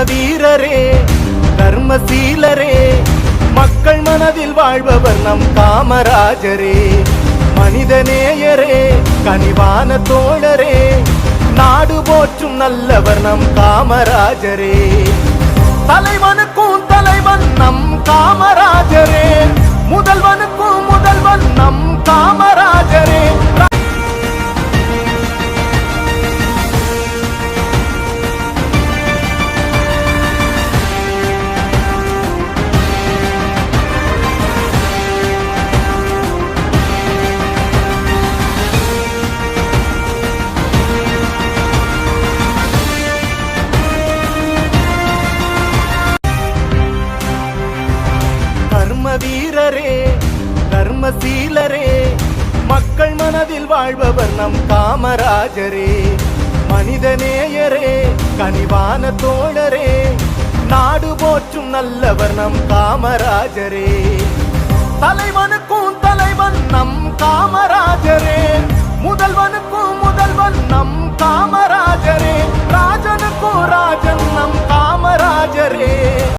வீரரே தர்மசீலரே மக்கள் மனதில் வாழ்பவர் நம் காமராஜரே மனிதநேயரே கனிவான தோழரே நாடு போற்றும் நல்லவர் நம் காமராஜரே தலைவனுக்கும் தலைவன் நம் காமராஜரே முதல்வனுக்கும் முதல்வன் நம் காமராஜரே வீரரே தர்மசீலரே மக்கள் மனதில் வாழ்பவர் நம் காமராஜரே மனிதநேயரே கனிவான தோழரே நாடு போற்றும் நல்லவர் நம் காமராஜரே தலைவனுக்கும்